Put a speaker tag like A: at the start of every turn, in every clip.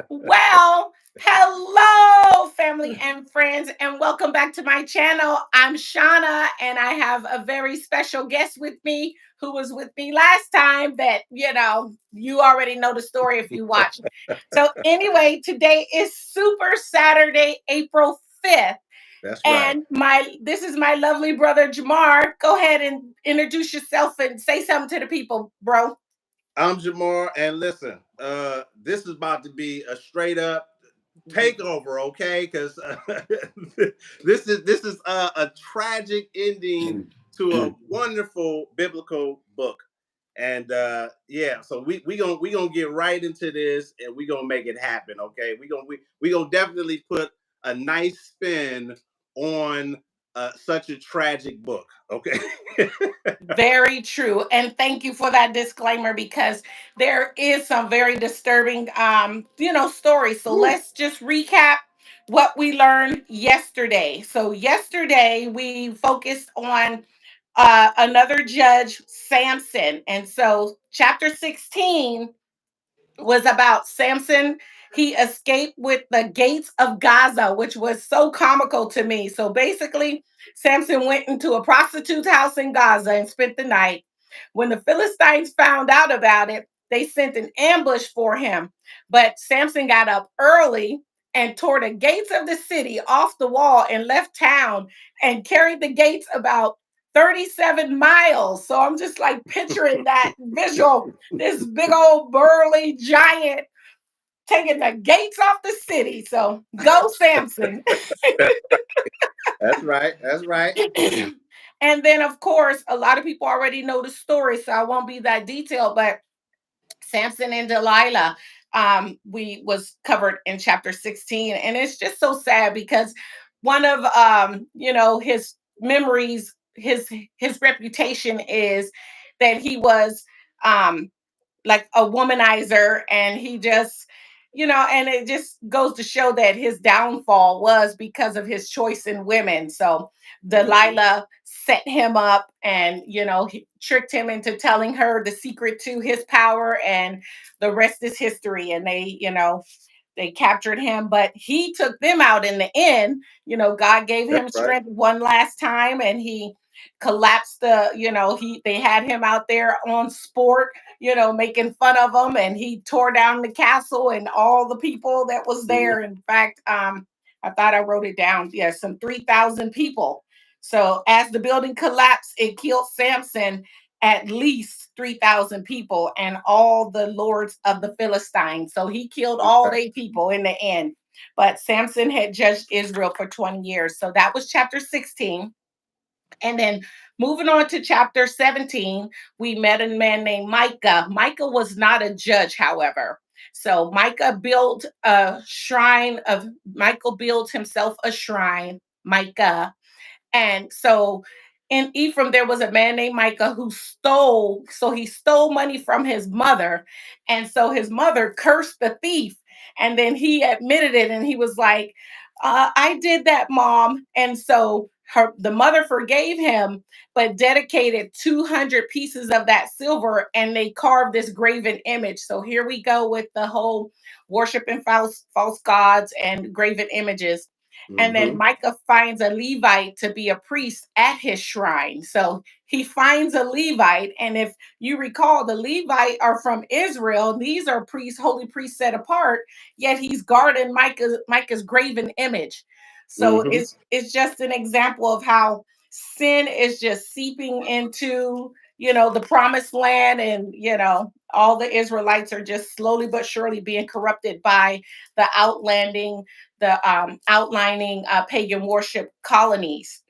A: Well, hello, family and friends, and welcome back to my channel. I'm Shauna, and I have a very special guest with me who was with me last time. That you already know the story if you watched. So, anyway, today is Super Saturday, April 5th.
B: That's right.
A: And this is my lovely brother Jamar. Go ahead and introduce yourself and say something to the people, bro.
B: I'm Jamar, and listen, this is about to be a straight up takeover, okay? Because this is a tragic ending to a wonderful biblical book, and yeah, so we gonna get right into this, and we gonna make it happen, okay? We gonna definitely put a nice spin on such a tragic book, okay?
A: Very true. And thank you for that disclaimer because there is some very disturbing stories. So
B: Woo.
A: let's just recap what we learned yesterday. So yesterday we focused on another judge, Samson. And so chapter 16 was about Samson. He escaped with the gates of Gaza, which was so comical to me. So basically, Samson went into a prostitute's house in Gaza and spent the night. When the Philistines found out about it, they sent an ambush for him. But Samson got up early and tore the gates of the city off the wall and left town and carried the gates about 37 miles. So I'm just like picturing that visual, this big old burly giant taking the gates off the city. So go Samson.
B: That's right. That's right.
A: And then of course, a lot of people already know the story, so I won't be that detailed, but Samson and Delilah we was covered in chapter 16, and it's just so sad because one of his memories, his reputation is that he was um like a womanizer, and he just and it just goes to show that his downfall was because of his choice in women. So
B: Mhm.
A: Delilah set him up, and he tricked him into telling her the secret to his power, and the rest is history. And they captured him, but he took them out in the end. God gave
B: That's
A: him
B: right.
A: strength one last time, and he collapsed they had him out there on sport, making fun of him, and he tore down the castle and all the people that was
B: Mhm.
A: there. In fact, I thought I wrote it down. Yeah, some 3,000 people. So as the building collapsed, it killed Samson, at least 3,000 people, and all the lords of the Philistines. So he killed all
B: Okay.
A: their people in the end. But Samson had judged Israel for 20 years. So that was chapter 16. And then moving on to chapter 17, we met a man named Micah. Micah was not a judge, however. So Michael built himself a shrine, Micah. And so in Ephraim, there was a man named Micah who he stole money from his mother. And so his mother cursed the thief. And then he admitted it, and he was like, I did that, mom. And so the mother forgave him, but dedicated 200 pieces of that silver, and they carved this graven image. So here we go with the whole worshiping false gods and graven images. And then
B: Mhm.
A: Micah finds a Levite to be a priest at his shrine. So he finds a Levite. And if you recall, the Levite are from Israel. These are priests, holy priests set apart, yet he's guarding Micah's graven image. So
B: Mhm.
A: it's just an example of how sin is just seeping into the promised land, and all the Israelites are just slowly but surely being corrupted by the outlining pagan worship colonies.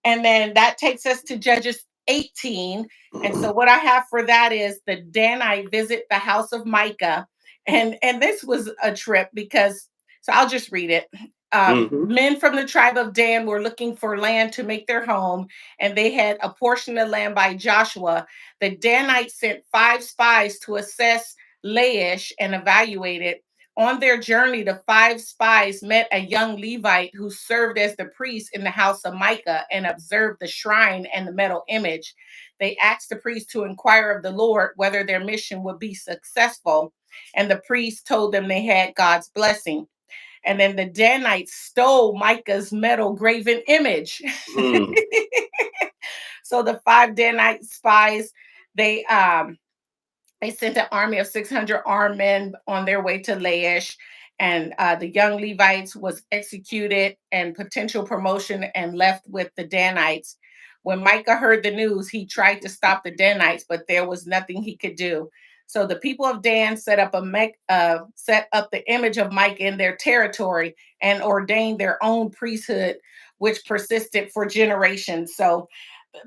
A: And then that takes us to Judges 18. And so what I have for that is the Danite visit the house of Micah. And this was a trip because, so I'll just read it.
B: Mhm.
A: Men from the tribe of Dan were looking for land to make their home, and they had a portion of land by Joshua. The Danites sent 5 spies to assess Laish and evaluate it. On their journey, the 5 spies met a young Levite who served as the priest in the house of Micah and observed the shrine and the metal image. They asked the priest to inquire of the Lord whether their mission would be successful. and the priest told them they had God's blessing. And then the Danites stole Micah's metal graven image. Mm. So the five Danite spies, they um they sent an army of 600 armed men on their way to Laish, and the young Levites was executed and potential promotion and left with the Danites. When Micah heard the news, he tried to stop the Danites, but there was nothing he could do. So the people of Dan set up the image of Micah in their territory and ordained their own priesthood, which persisted for generations. So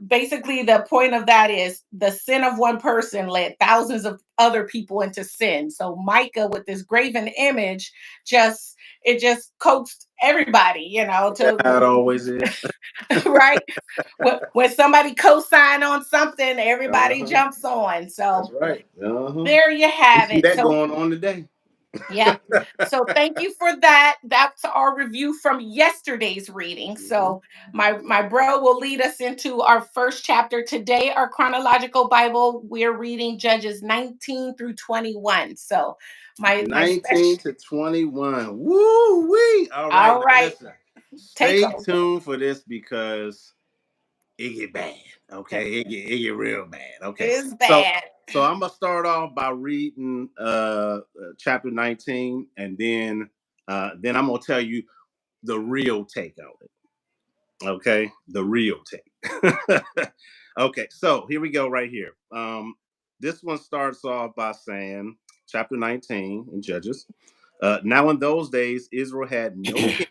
A: basically the point of that is the sin of one person led thousands of other people into sin. So Micah with this graven image just coaxed everybody, to
B: How it always is.
A: right. When somebody co-sign on something, everybody
B: Uh-huh.
A: jumps on.
B: That's
A: So
B: right. Uh-huh.
A: there you
B: We
A: have
B: see
A: it.
B: that
A: So
B: going on today.
A: yep. So thank you for that. That's our review from yesterday's reading.
B: Mhm.
A: So my bro will lead us into our first chapter today. Our chronological Bible, we're reading Judges 19 through 21. So my
B: 19
A: special.
B: to 21. Woo wee. All right.
A: All
B: Now
A: right,
B: listen.
A: take
B: Stay
A: over.
B: tuned for this because it get bad. Okay. It get real bad. Okay.
A: It's
B: So
A: bad.
B: so I'm gonna start off by reading chapter 19, and then I'm gonna tell you the real take on it. Okay, the real take. Okay, so here we go right here. This one starts off by saying, chapter 19 in Judges. Now in those days, Israel had no king.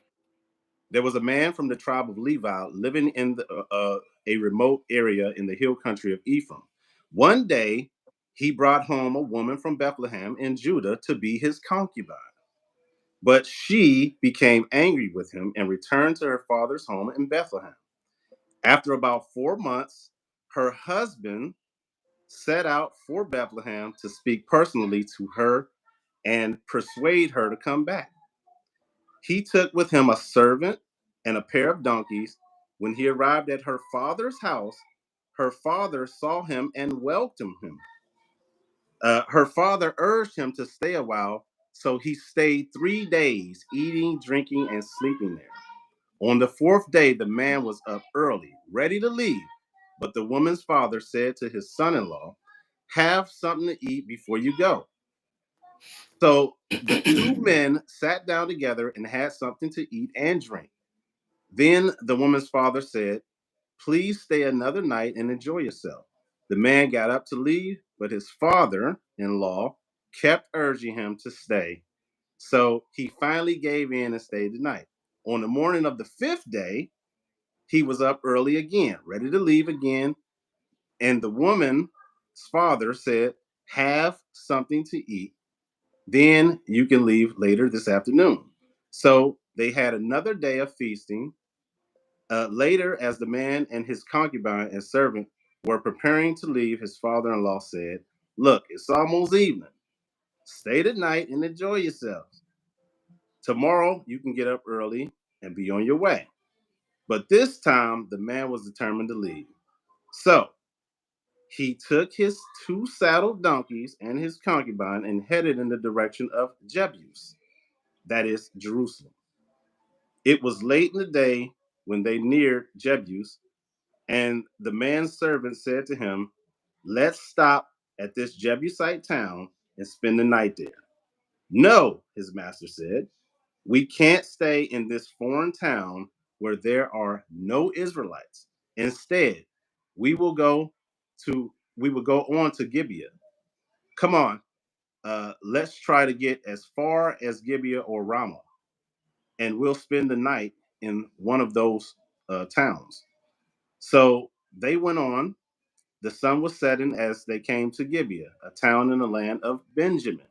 B: There was a man from the tribe of Levi living in a remote area in the hill country of Ephraim. One day, he brought home a woman from Bethlehem in Judah to be his concubine. But she became angry with him and returned to her father's home in Bethlehem. After about 4 months, her husband set out for Bethlehem to speak personally to her and persuade her to come back. He took with him a servant and a pair of donkeys. When he arrived at her father's house, her father saw him and welcomed him. Her father urged him to stay a while, so he stayed 3 days, eating, drinking, and sleeping there. On the fourth day, the man was up early, ready to leave. But the woman's father said to his son in law, "Have something to eat before you go." So the two men sat down together and had something to eat and drink. Then the woman's father said, "Please stay another night and enjoy yourself." The man got up to leave, but his father in law kept urging him to stay. So he finally gave in and stayed the night. On the morning of the fifth day, he was up early again, ready to leave again. And the woman's father said, "Have something to eat. Then you can leave later this afternoon." So they had another day of feasting. Later, as the man and his concubine and servant were preparing to leave, his father in law said, "Look, it's almost evening. Stay the night and enjoy yourselves. Tomorrow you can get up early and be on your way." But this time the man was determined to leave. So he took his two saddled donkeys and his concubine and headed in the direction of Jebus, that is, Jerusalem. It was late in the day when they neared Jebus, and the man's servant said to him, "Let's stop at this Jebusite town and spend the night there." "No," his master said, "we can't stay in this foreign town where there are no Israelites. Instead, we will go we will go on to Gibeah. Come on, let's try to get as far as Gibeah or Ramah, and we'll spend the night in one of those towns." So they went on. The sun was setting as they came to Gibeah, a town in the land of Benjamin.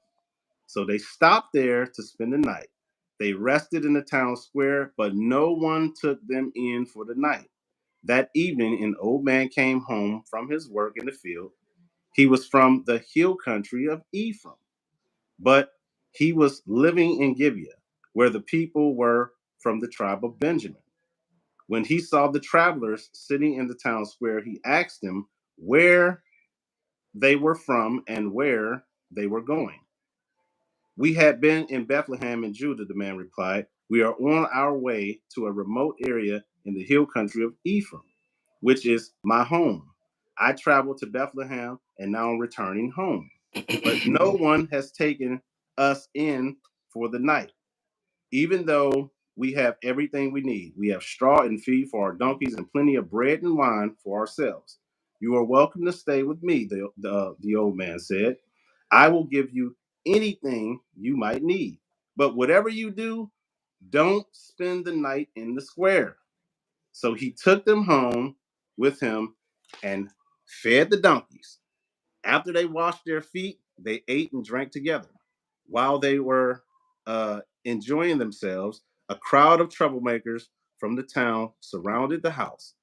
B: So they stopped there to spend the night. They rested in the town square, but no one took them in for the night. That evening, an old man came home from his work in the field. He was from the hill country of Ephraim, but he was living in Gibeah, where the people were from the tribe of Benjamin. When he saw the travelers sitting in the town square, he asked them where they were from and where they were going. We had been in Bethlehem in Judah, the man replied. We are on our way to a remote area in the hill country of Ephraim, which is my home. I traveled to Bethlehem and now I'm returning home. But no one has taken us in for the night, even though we have everything we need. We have straw and feed for our donkeys and plenty of bread and wine for ourselves. You are welcome to stay with me, the old man said. I will give you anything you might need. But whatever you do, don't spend the night in the square. So he took them home with him and fed the donkeys. After they washed their feet, they ate and drank together. While they were enjoying themselves, a crowd of troublemakers from the town surrounded the house.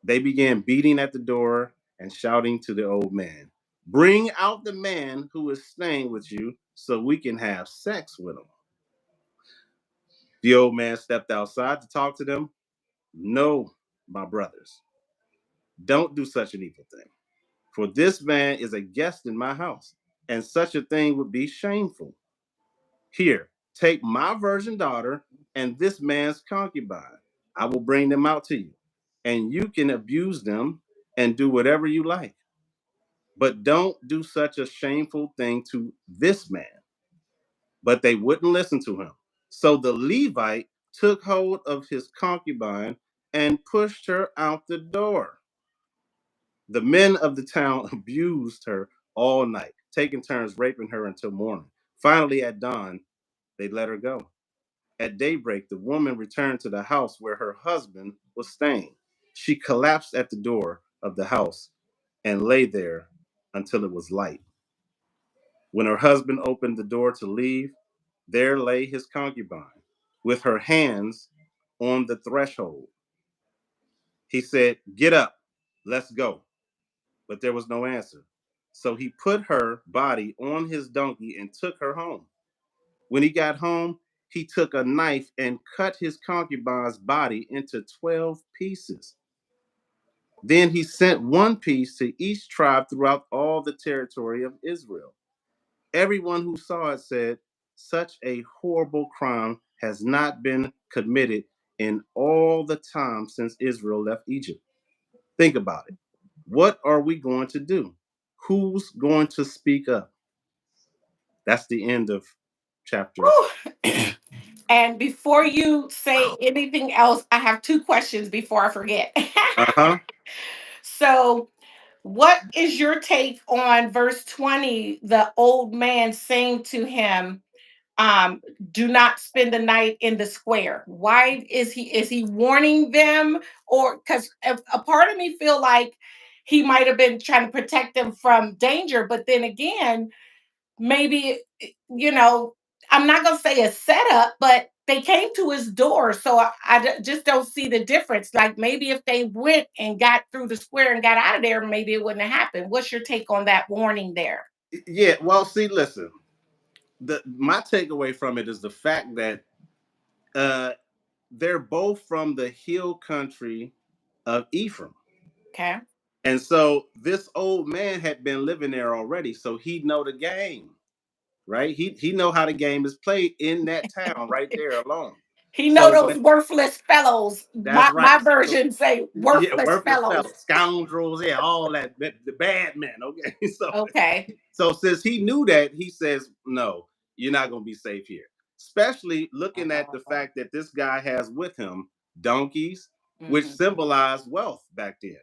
B: They began beating at the door and shouting to the old man, "Bring out the man who is staying with you so we can have sex with him." The old man stepped outside to talk to them. "No, my brothers, don't do such an evil thing. For this man is a guest in my house, and such a thing would be shameful. Here, take my virgin daughter and this man's concubine. I will bring them out to you, and you can abuse them and do whatever you like. But don't do such a shameful thing to this man." But they wouldn't listen to him. So the Levite took hold of his concubine and pushed her out the door. The men of the town abused her all night, taking turns raping her until morning. Finally, at dawn, they let her go. At daybreak, the woman returned to the house where her husband was staying. She collapsed at the door of the house and lay there until it was light. When her husband opened the door to leave, there lay his concubine with her hands on the threshold. He said, "Get up, let's go." But there was no answer. So he put her body on his donkey and took her home. When he got home, he took a knife and cut his concubine's body into 12 pieces. Then he sent one piece to each tribe throughout all the territory of Israel. Everyone who saw it said, "Such a horrible crime has not been committed in all the time since Israel left Egypt." Think about it. What are we going to do? Who's going to speak up? That's the end of chapter.
A: And before you say anything else, I have two questions before I forget.
B: Uh huh.
A: So, what is your take on verse 20? The old man saying to him, um, "Do not spend the night in the square." Why is he warning them, or because a part of me feel like he might have been trying to protect them from danger, but then again, maybe you know I'm not going to say a setup, but they came to his door, so just don't see the difference. Like maybe if they went and got through the square and got out of there, maybe it wouldn't have happened. What's your take on that warning there?
B: Yeah. Well, see, listen. My takeaway from it is the fact that uh, they're both from the hill country of Ephraim.
A: Okay.
B: And so this old man had been living there already, so he know the game, right? He know how the game is played in that town right there alone.
A: He know
B: So
A: those
B: when
A: worthless fellows.
B: that's
A: My
B: right. So
A: version say
B: yeah,
A: worthless
B: worthless
A: fellows.
B: fellows, scoundrels, yeah, all that, the bad men. Okay, so
A: Okay.
B: so since he knew that, he says, "No, you're not gonna be safe here." Especially looking at the fact that this guy has with him donkeys, which
A: Hmm.
B: symbolize wealth back then,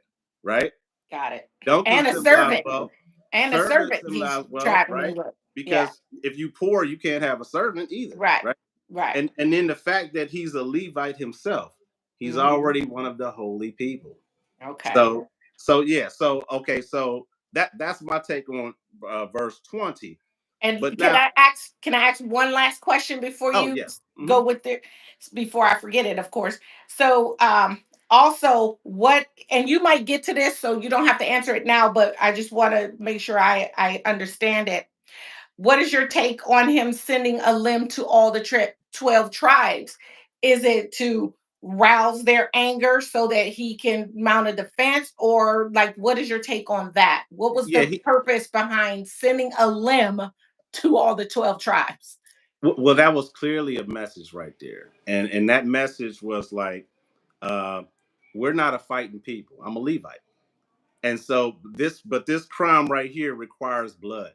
B: right?
A: Got it. And
B: Donkeys
A: a
B: symbolize
A: servant.
B: wealth.
A: And a
B: Servants
A: servant he's
B: symbolize wealth,
A: traveling
B: right?
A: with. Yeah.
B: Because if you poor, you can't have a servant either,
A: Right.
B: right?
A: Right.
B: And then the fact that he's a Levite himself, he's
A: Hmm.
B: already one of the holy people.
A: Okay.
B: So yeah, so okay, so that's my take on verse 20.
A: And
B: But now,
A: can I ask one last question before
B: oh
A: you
B: yeah,
A: go with it, before I forget it, of course. So also what, and you might get to this, so you don't have to answer it now, but I just want to make sure I understand it. What is your take on him sending a limb to all the 12 tribes? Is it to rouse their anger so that he can mount a defense? Or, like, what is your take on that? What was
B: yeah,
A: the purpose behind sending a limb to all the 12 tribes.
B: Well, that was clearly a message right there, and that message was like, uh, we're not a fighting people. I'm a Levite, and so this crime right here requires blood,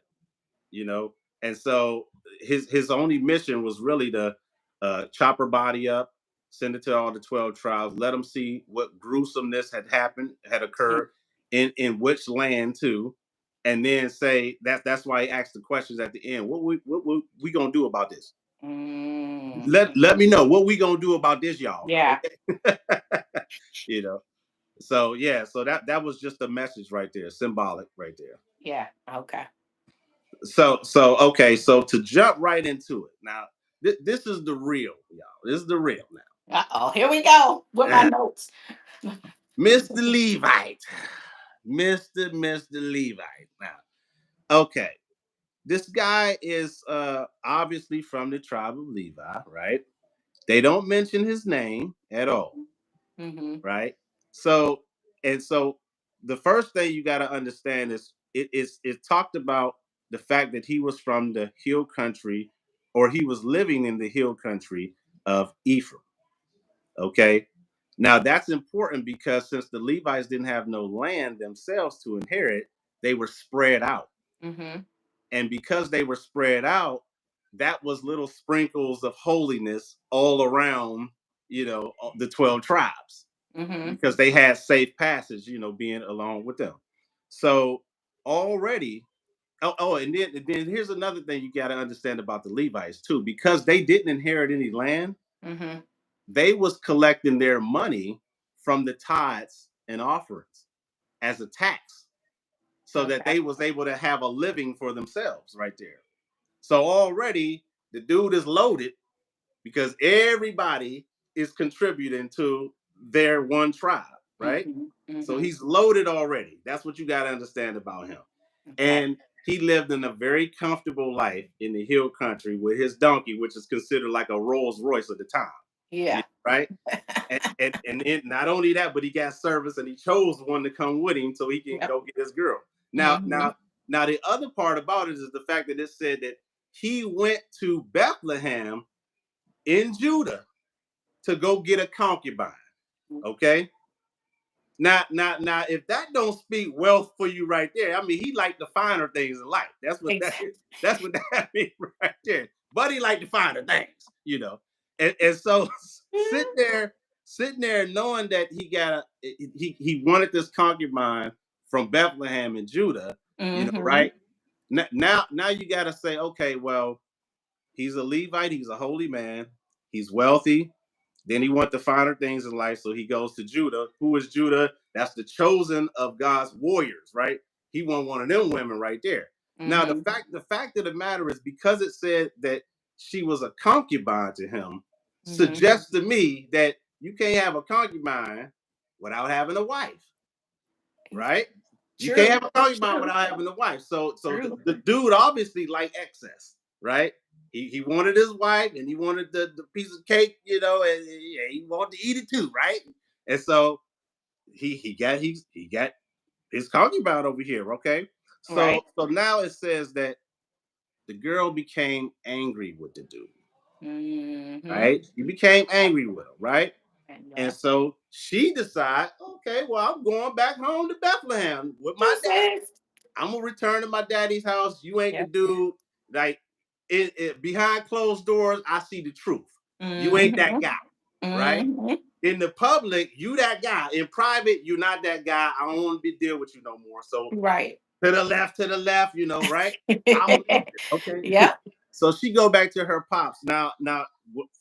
B: you know. And so his only mission was really to chop her body up, send it to all the 12 tribes, let them see what gruesomeness had occurred in which land too, and then say that's why he asked the questions at the end. What we gonna do about this? Let me know what we gonna do about this, y'all.
A: Yeah.
B: Okay. You know. So yeah, so that was just a message right there, symbolic right there.
A: Yeah. Okay.
B: So okay, so to jump right into it now, this is the real, y'all. This is the real
A: Uh-oh. Here we go with my
B: now.
A: notes.
B: Mr. Levite, Mr. Levite. Now, okay, this guy is obviously from the tribe of Levi, right? They don't mention his name at all,
A: Mm-hmm.
B: right? So and so the first thing you got to understand is it talked about the fact that he was from the hill country, or he was living in the hill country of Ephraim. Okay. Now that's important because since the Levites didn't have no land themselves to inherit, they were spread out.
A: Mm-hmm.
B: And because they were spread out, that was little sprinkles of holiness all around, the 12 tribes,
A: Mm-hmm.
B: because they had safe passage, being along with them. So already, and then here's another thing you got to understand about the Levites too, because they didn't inherit any land.
A: Mm-hmm.
B: They was collecting their money from the tithes and offerings as a tax, so that
A: Okay.
B: they was able to have a living for themselves right there. So already the dude is loaded because everybody is contributing to their one tribe, right?
A: Mm-hmm.
B: So
A: Mm-hmm.
B: he's loaded already. That's what you got to understand about him.
A: Okay.
B: And he lived in a very comfortable life in the hill country with his donkey, which is considered like a Rolls Royce at the time,
A: Yeah.
B: right? And not only that, but he got service, and he chose one to come with him so he can
A: Yep.
B: go get his girl. Now,
A: Mm-hmm.
B: now, now, the other part about it is the fact that it said that he went to Bethlehem in Judah to go get a concubine. Okay. Now, if that don't speak wealth for you right there, I mean, he liked the finer things in life. That's what that
A: Exactly.
B: is. That's what that means right there. But he liked the finer things. And so sitting there, knowing that he wanted this concubine from Bethlehem in Judah,
A: Mm-hmm.
B: right? Now you got to say, okay, well, he's a Levite, he's a holy man, he's wealthy. Then he wants the finer things in life, so he goes to Judah. Who is Judah? That's the chosen of God's warriors, right? He want one of them women right there. Now, the
A: Mm-hmm.
B: fact of the matter is, because it said that she was a concubine to him,
A: Mm-hmm.
B: suggests to me that you can't have a concubine without having a wife, right? You can't
A: True.
B: have a concubine
A: True.
B: without having a wife. So the,
A: True.
B: the dude obviously liked excess, right? He wanted his wife, and he wanted the piece of cake, and he wanted to eat it too, right? And so he got his concubine over here, okay? So
A: Right.
B: so now it says that the girl became angry with the dude,
A: Mm-hmm.
B: right? He became angry with him, right?
A: And
B: And
A: yeah.
B: so she decided, okay, well, I'm going back home to Bethlehem with my
A: Just
B: dad.
A: is.
B: I'm gonna return to my daddy's house. You ain't the
A: Yep.
B: dude. Like behind closed doors, I see the truth. You ain't that
A: Mm-hmm.
B: guy, right?
A: Mm-hmm.
B: In the public, you that guy. In private, you're not that guy. I don't want to be deal with you no more. So
A: Right.
B: to the left, right? I'm leaving. Okay.
A: Yep.
B: So she go back to her pops. Now,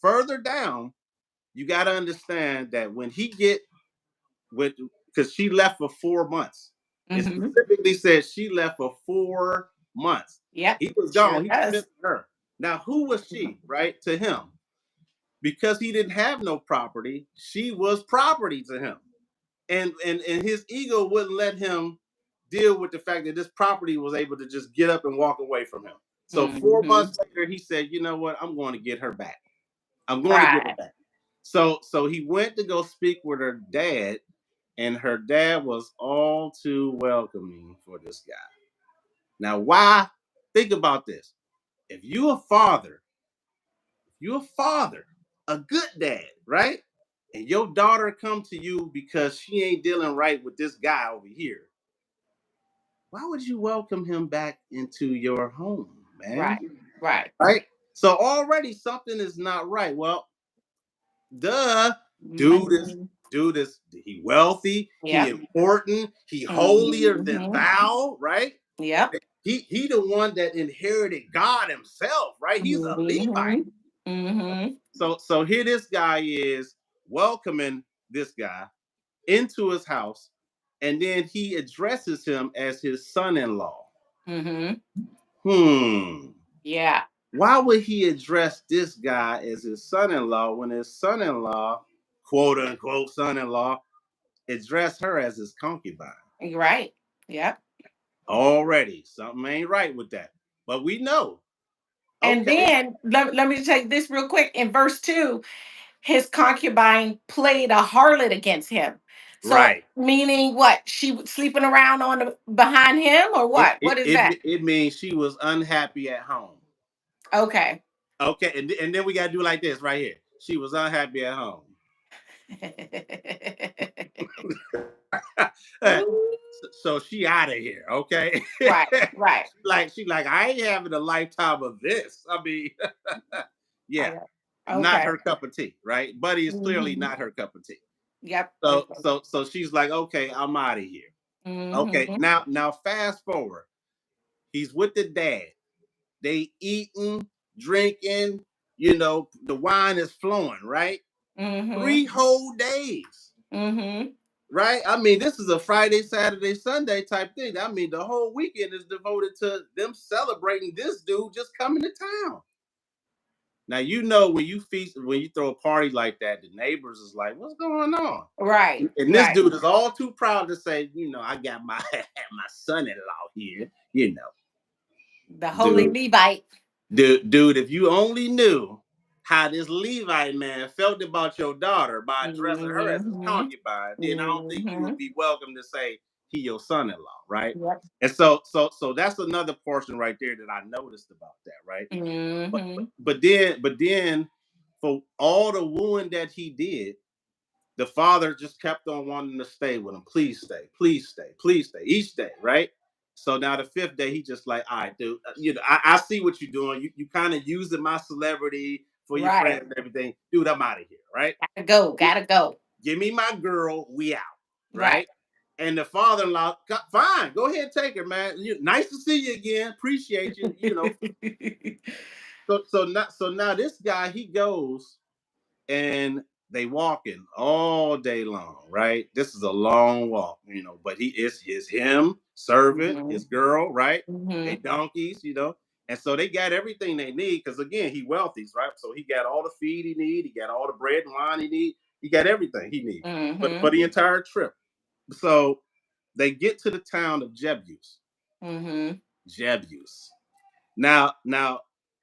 B: further down, you got to understand that when he get with, because she left for 4 months. It
A: Mm-hmm.
B: specifically says she left for 4 months.
A: Yep.
B: He was
A: Sure
B: gone. He was
A: does.
B: missing her. Now, who was she, right? To him, because he didn't have no property, she was property to him, and his ego wouldn't let him deal with the fact that this property was able to just get up and walk away from him. So four
A: Mm-hmm.
B: months later, he said, "You know what? I'm going to get her back. I'm going to get her
A: Pride.
B: back." So he went to go speak with her dad, and her dad was all too welcoming for this guy. Now, why? Think about this. if you're a father, a good dad, right? And your daughter come to you because she ain't dealing right with this guy over here, why would you welcome him back into your home, man?
A: Right. Right.
B: Right? So already something is not right. Well, duh, dude is
A: Mhm.
B: he wealthy, he
A: Yep.
B: important, he holier than
A: Mhm.
B: thou, right?
A: Yep.
B: He the one that inherited God himself, right? He's a Levite.
A: Mhm. Mhm.
B: So here this guy is welcoming this guy into his house, and then he addresses him as his son-in-law.
A: Mhm.
B: Hmm.
A: Yeah.
B: Why would he address this guy as his son-in-law when his son-in-law, quote unquote son-in-law, addressed her as his concubine?
A: You're right. Yep.
B: Already, something ain't right with that. But we know,
A: And
B: okay,
A: then let me take this real quick. In verse 2, his concubine played a harlot against him. So
B: right.
A: meaning what? She was sleeping around on the behind him or
B: It
A: what?
B: it
A: What is
B: it,
A: that?
B: it means she was unhappy at home.
A: Okay.
B: Okay, and then we gotta do like this right here. She was unhappy at home.
A: Ooh.
B: So she out of here, okay?
A: Right, right.
B: she like I ain't having a lifetime of this. I mean,
A: I
B: yeah,
A: got
B: not
A: okay.
B: her cup of tea, right? Buddy is clearly
A: Mhm.
B: not her cup of tea.
A: Yep.
B: So
A: Okay.
B: so so she's like, okay, I'm out of here. Okay,
A: Mhm.
B: now fast forward. He's with the dad. They eating, drinking. The wine is flowing, right?
A: Mhm.
B: 3 whole days.
A: Mhm.
B: Right? I mean, this is a Friday, Saturday, Sunday type thing. I mean, the whole weekend is devoted to them celebrating this dude just coming to town. Now when you feast, when you throw a party like that, the neighbors is like, "What's going on?"
A: Right.
B: And this
A: Right.
B: dude is all too proud to say, "I got my my son-in-law here."
A: The holy
B: Dude,
A: Levite.
B: dude, if you only knew how this Levite man felt about your daughter by addressing her as his
A: Mhm.
B: concubine, then I don't think you would
A: Mhm.
B: be welcome to say he your son-in-law, right?
A: Yep.
B: And so that's another portion right there that I noticed about that, right? But but,
A: Mhm.
B: but then for all the wooing that he did, the father just kept on wanting to stay with him. Please stay, please stay, please stay, each day, right? So now the fifth day, he just like, all right, dude, I see what you're doing. You kind of using my celebrity for your
A: Right.
B: friends and everything. Dude, I'm out of here, right?
A: Gotta go. Gotta go.
B: Give me my girl, we out,
A: Right.
B: right? And the father-in-law, fine, go ahead and take her, man. Nice to see you again. Appreciate you. So now this guy, he goes and they walking all day long, right? This is a long walk, but he is him, servant, his
A: Mhm.
B: girl, right? They
A: Mhm.
B: donkeys. And so they got everything they need because again, he wealthy, right? So he got all the feed he need, he got all the bread and wine he need, he got everything he need for
A: Mhm.
B: the entire trip. So they get to the town of Jebus.
A: Mhm.
B: Jebus. Now,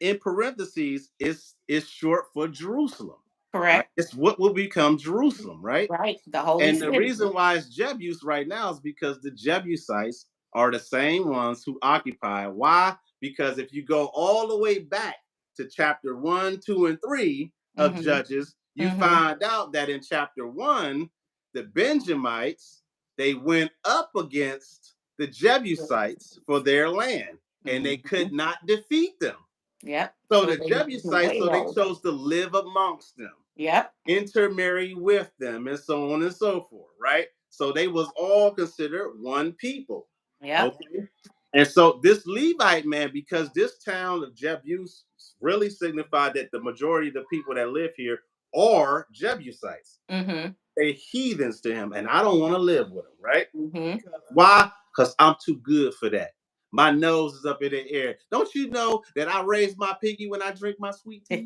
B: in parentheses, it's short for Jerusalem, right?
A: Correct.
B: It's what will become Jerusalem, right?
A: Right. The holy
B: And the
A: city.
B: reason why it's Jebus right now is because the Jebusites are the same ones who occupy. Why? Because if you go all the way back to chapter 1, 2, and 3 of
A: Mhm.
B: Judges, you
A: Mhm.
B: find out that in chapter 1, the Benjamites, they went up against the Jebusites for their land, and they could
A: Mhm.
B: not defeat them.
A: Yep.
B: So
A: So
B: the
A: they
B: Jebusites, so they
A: wailed.
B: chose to live amongst them,
A: Yep.
B: intermarry with them, and so on and so forth, right? So they was all considered one people.
A: Yep.
B: Okay. And so this Levite man, because this town of Jebus really signified that the majority of the people that live here are Jebusites.
A: Mhm.
B: They heathens to him, and I don't want to live with them, right?
A: Mhm.
B: Why? Because I'm too good for that. My nose is up in the air. Don't you know that I raise my piggy when I drink my sweet tea?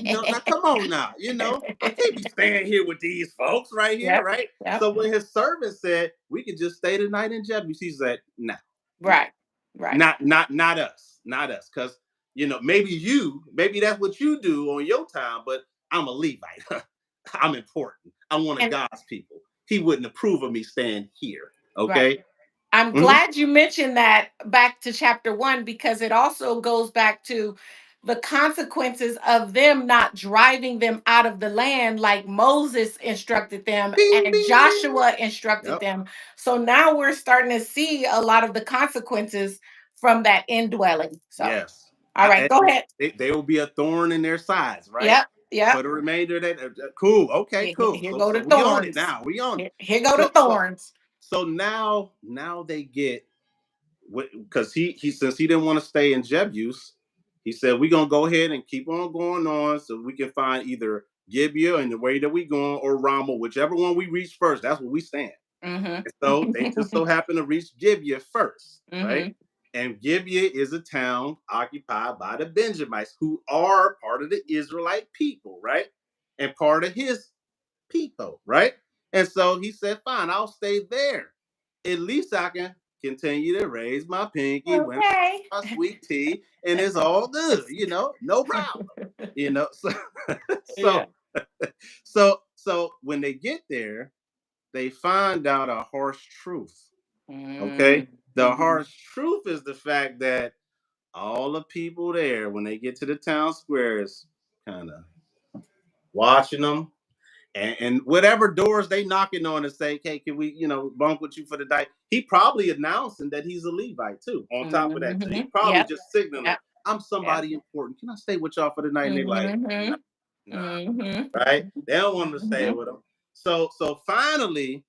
B: Now come on now. I can't be staying here with these folks right here,
A: Yep.
B: right?
A: Yep.
B: So when his servant said we could just stay the night in Jebus, he said, no, no,
A: Right. Right.
B: not us, not us. Because maybe that's what you do on your time, but I'm a Levite. I'm important. I'm one of
A: And
B: God's people. He wouldn't approve of me staying here.
A: right.
B: Okay.
A: I'm
B: Mhm.
A: glad you mentioned that back to chapter 1, because it also goes back to the consequences of them not driving them out of the land like Moses instructed them
B: Bing,
A: and
B: bing, bing.
A: Joshua instructed
B: Yep.
A: them. So now we're starting to see a lot of the consequences from that indwelling. So,
B: Yes.
A: all right, go ahead.
B: They will be a thorn in their sides, right?
A: Yep, yep.
B: For the remainder of that. Cool. Okay, cool.
A: Here
B: So
A: go
B: so
A: the
B: we own it
A: thorns.
B: now. We own it.
A: Here go the
B: So
A: thorns.
B: so now they get, because he since he didn't want to stay in Jebus, he said we're gonna go ahead and keep on going on so we can find either Gibeah in the way that we going, or Ramah, whichever one we reach first. That's where we stand.
A: Mm-hmm.
B: And so they just so happen to reach Gibeah first, right?
A: Mm-hmm.
B: And Gibeah is a town occupied by the Benjamites, who are part of the Israelite people, right? And part of his people, right? And so he said, fine, I'll stay there. At least I can continue to raise my pinky, win
A: Okay.
B: my sweet tea, and it's all good, no problem. So
A: Yeah.
B: so so when they get there, they find out a harsh truth. Okay. The
A: Mm-hmm.
B: harsh truth is the fact that all the people there, when they get to the town square, is kind of watching them, and whatever doors they knocking on and say, "Hey, can we, bunk with you for the night?" He probably announcing that he's a Levite too. On top of that, too, he
A: Mm-hmm.
B: probably
A: Yep.
B: just signaling,
A: Yep.
B: "I'm
A: Yep.
B: somebody important. Can I stay with y'all for the night?" And they like, "Nah,
A: Mm-hmm.
B: nah,
A: Mm-hmm.
B: right?" They don't want to stay
A: Mm-hmm.
B: with them. So finally,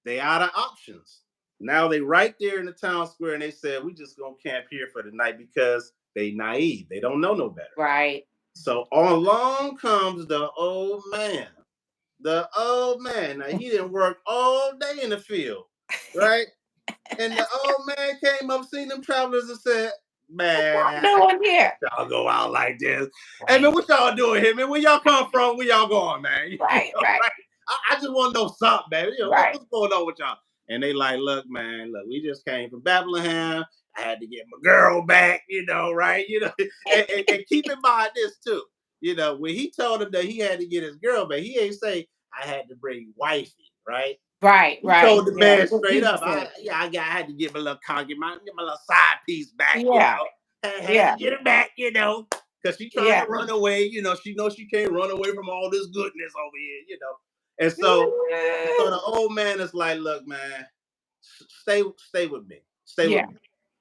B: they out of options. Now they right there in the town square, and they said, "We just gonna camp here for the night," because they naive. They don't know no better.
A: Right.
B: So along comes the old man. The old man. Now he didn't work all day in the field, right? And the old man came up, seen them travelers, and said,
A: What
B: "Man,
A: y'all doing here?
B: y'all go out like this. Hey man,
A: Right.
B: what y'all doing here, man? Where y'all come from? Where y'all going, man?
A: Right. Right.
B: Right? I just want to know something, man.
A: Right.
B: What's going on with y'all?" And they like, "Look, man, look, we just came from Bethlehem. I had to get my girl back, right? And keep in mind this too. When he told him that he had to get his girl back, he ain't say I had to bring wifey, right?
A: Right.
B: He
A: Right.
B: told the
A: Yeah.
B: man
A: What
B: straight
A: Peter
B: up,
A: said.
B: I had to get my little concubine, get my little side piece back,
A: Yeah.
B: had to
A: Yeah.
B: get her back, because she trying to
A: Yeah.
B: run away, she knows she can't run away from all this goodness over here. And so the old man is like, "Look, man, stay with me, stay with
A: Yeah.
B: me."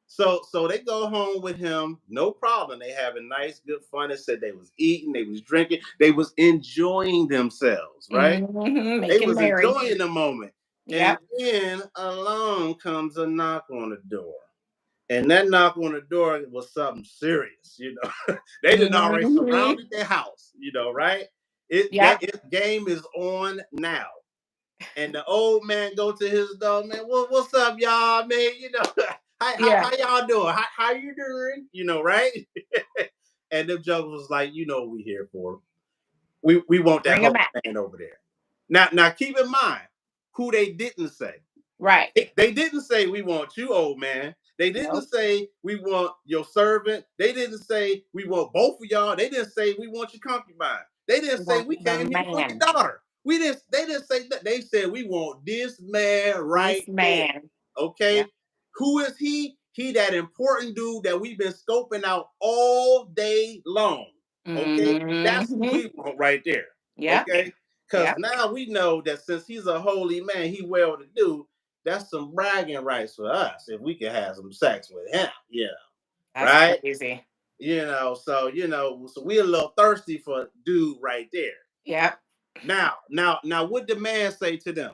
B: So they go home with him, no problem. They having nice, good fun. They said they was eating, they was drinking, they was enjoying themselves, right?
A: Mm-hmm.
B: They
A: Making
B: was
A: merry.
B: enjoying the moment. And
A: Yep.
B: then along comes a knock on the door. And that knock on the door was something serious. They didn't already
A: Mm-hmm.
B: surrounded their house, right?
A: Yep.
B: Its game is on now. And the old man go to his dog, man. What's up, y'all, man?
A: Yeah.
B: How y'all doing? How you doing? Right? And them jokers was like, what we here for. We want that
A: Bring him
B: whole
A: back.
B: man over there. Now keep in mind who they didn't say.
A: Right.
B: They didn't say we want you, old man. They didn't
A: Nope.
B: say we want your servant. They didn't say we want both of y'all. They didn't say we want your concubine. They didn't
A: We
B: say
A: want
B: we
A: the
B: came here for your
A: man.
B: daughter. They didn't say that. They said we want this man
A: This
B: right there.
A: man.
B: Okay.
A: Yep.
B: Who is he? He that important dude that we've been scoping out all day long. Okay. That's who
A: Mm-hmm.
B: we want right there.
A: Yep.
B: Okay. Because
A: Yep.
B: now we know that since he's a holy man, he well to do. That's some bragging rights for us if we can have some sex with him,
A: That's
B: right?
A: crazy.
B: So we a little thirsty for dude right there.
A: Yep.
B: Now, what the man say to them?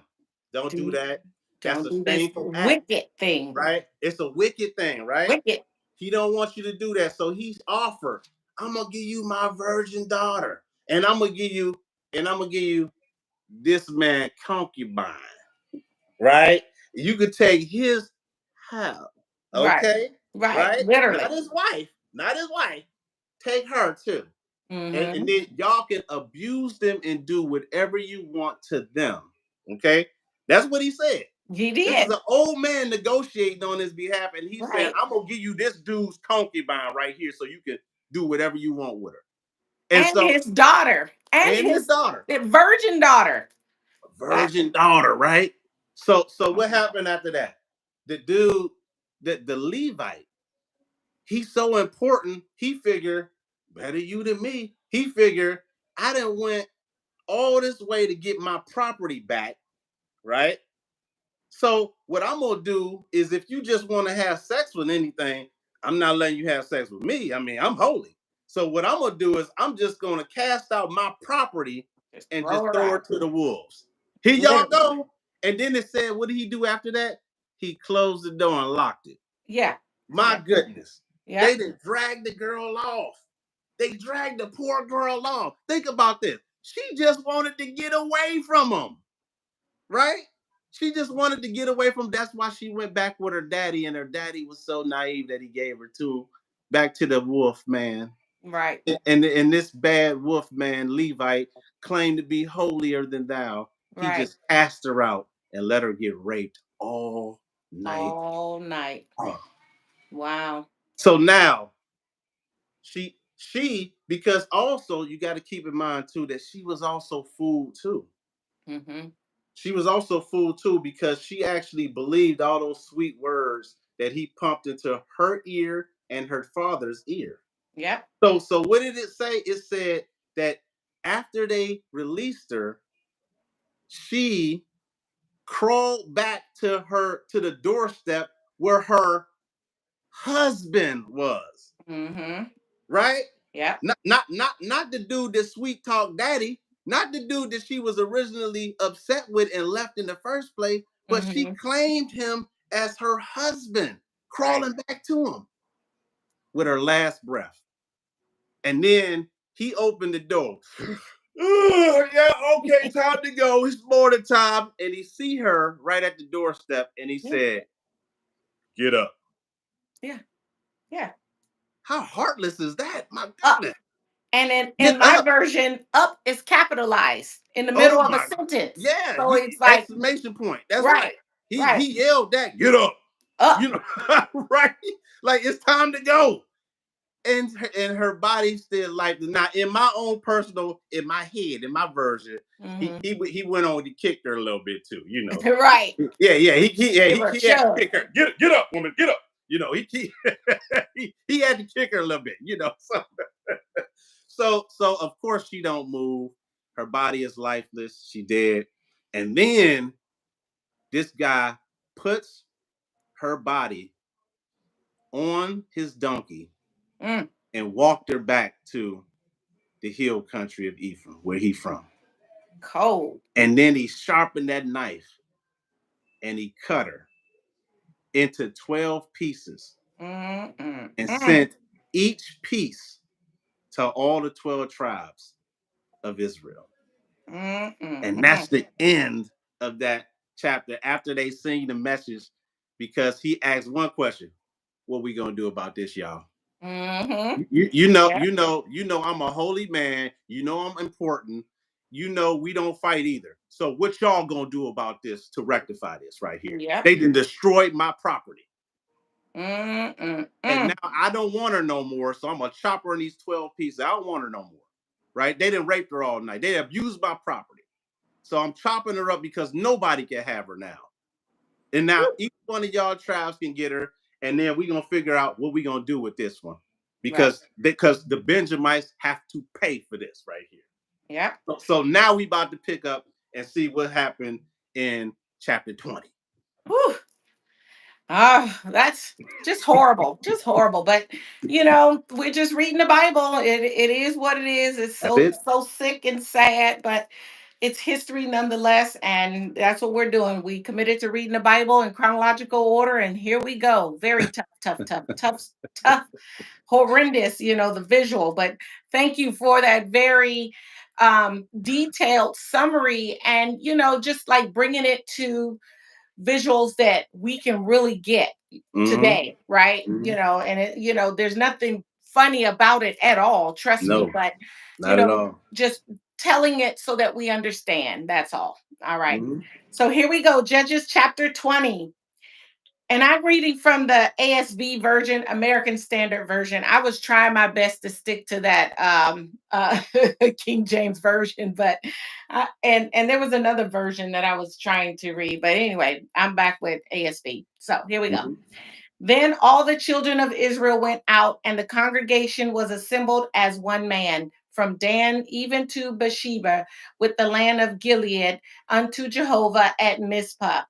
B: Don't do
A: Do
B: that. That's
A: don't
B: a
A: do this
B: shameful act,
A: wicked thing.
B: right? It's a wicked thing, right?
A: Wicked.
B: He don't want you to do that. So he's offered, I'm gonna give you my virgin daughter, and I'm gonna give you this man concubine, right? You could take his house,
A: Right.
B: okay?
A: Right.
B: Right? Not
A: Literally.
B: his wife, not his wife. Take her too. And
A: Mm-hmm.
B: then y'all can abuse them and do whatever you want to them. Okay? That's what he said.
A: He
B: This is
A: did.
B: an old man negotiating on his behalf, and he said,
A: Right.
B: I'm gonna give you this dude's concubine right here so you can do whatever you want with her. And
A: And
B: so,
A: his daughter. And
B: and his
A: his
B: daughter,
A: the virgin daughter. That,
B: virgin daughter, right? So what happened after that? the dude, the Levite, he's so important. He figure better you than me. He figure I done went all this way to get my property back, right? So what I'm gonna do is, if you just want to have sex with anything, I'm not letting you have sex with me. I mean, I'm holy. So what I'm gonna do is, I'm just gonna cast out my property
A: Just
B: and
A: throw
B: just
A: her
B: throw her
A: out.
B: to the wolves. Here y'all
A: Literally.
B: go. And then it said, what did he do after that? He closed the door and locked it.
A: Yeah.
B: My
A: Yep.
B: goodness. They
A: Yep.
B: didn't drag the girl off. They dragged the poor girl off. Think about this. She just wanted to get away from him, right? She just wanted to get away from. That's why she went back with her daddy, and her daddy was so naive that he gave her to back to the wolf man.
A: Right.
B: And this bad wolf man Levite claimed to be holier than thou. He
A: Right.
B: just cast her out and let her get raped all night
A: All night.
B: long.
A: Wow.
B: So now she because also you got to keep in mind too that she was also fooled too.
A: Mm-hmm.
B: She was also fooled too because she actually believed all those sweet words that he pumped into her ear and her father's ear.
A: Yep.
B: So what did it say? It said that after they released her, she crawled back to the doorstep where her husband was.
A: Mm-hmm.
B: Right?
A: Yep.
B: Not the dude that sweet talk daddy, not the dude that she was originally upset with and left in the first place, but she
A: Mm-hmm.
B: claimed him as her husband,
A: Right.
B: crawling back to him with her last breath. And then he opened the door. Yeah, okay, time to go. It's morning time. And he see her right at the doorstep, and he
A: Yeah.
B: said, "Get up."
A: Yeah. Yeah.
B: How heartless is that? My
A: Up.
B: goodness.
A: And in
B: Get
A: my
B: up.
A: version, up is capitalized in the middle
B: Oh
A: of a
B: my,
A: sentence.
B: yeah,
A: So
B: you
A: it's like,
B: exclamation point. That's
A: right,
B: right. He
A: right,
B: yelled that, get up.
A: up.
B: You know, right? Like it's time to go. And her body still like, now in my own personal, in my head, in my version,
A: Mm-hmm.
B: he went on to kick her a little bit too, you know.
A: Right.
B: Yeah,
A: Give her a
B: he had to
A: shove.
B: kick her. Get up, woman, get up. You know, he had to kick her a little bit, you know. So of course she don't move. Her body is lifeless. She dead. And then this guy puts her body on his donkey
A: Mm,
B: and walked her back to the hill country of Ephraim, where he from.
A: cold.
B: And then he sharpened that knife and he cut her into 12 pieces
A: Mm, mm,
B: and
A: mm,
B: sent each piece to all the 12 tribes of Israel.
A: mm, mm,
B: And
A: mm.
B: that's the end of that chapter after they sing the message, because he asked one question: what we gonna do about this, y'all?
A: Mm-hmm. Yeah.
B: You know I'm a holy man, you know I'm important, you know we don't fight either. So what y'all gonna do about this to rectify this right here?
A: Yep.
B: They done destroyed my property.
A: Mm, mm,
B: And
A: mm.
B: now I don't want her no more, so I'm gonna chop her in these 12 pieces. I don't want her no more. Right? They didn't rape her all night. They abused my property. So I'm chopping her up because nobody can have her now. And now
A: Woo.
B: each one of y'all tribes can get her, and then we're gonna figure out what we're gonna do with this one.
A: Right.
B: Because the Benjamites have to pay for this right here.
A: Yep.
B: So now we about to pick up and see what happened in chapter 20.
A: Whew. Ah, that's just horrible. Just horrible. But we're just reading the Bible. It is what it is. It's
B: That's
A: so
B: it.
A: so sick and sad, but it's history nonetheless. And that's what we're doing. We committed to reading the Bible in chronological order, and here we go. Very tough, tough, tough, tough, tough, horrendous, the visual. But thank you for that very detailed summary, and just like bringing it to visuals that we can really get
B: Mm-hmm.
A: today, right?
B: Mm-hmm.
A: And there's nothing funny about it at all, trust me,
B: No,
A: but you
B: not at
A: know,
B: all.
A: just telling it so that we understand. That's all. All right.
B: Mm-hmm.
A: So here we go. Judges chapter 20. And I'm reading from the ASV version, American Standard Version. I was trying my best to stick to that King James version, but and there was another version that I was trying to read. But anyway, I'm back with ASV. So here we go.
B: Mhm.
A: Then all the children of Israel went out, and the congregation was assembled as one man, from Dan even to Beersheba, with the land of Gilead, unto Jehovah at Mizpah.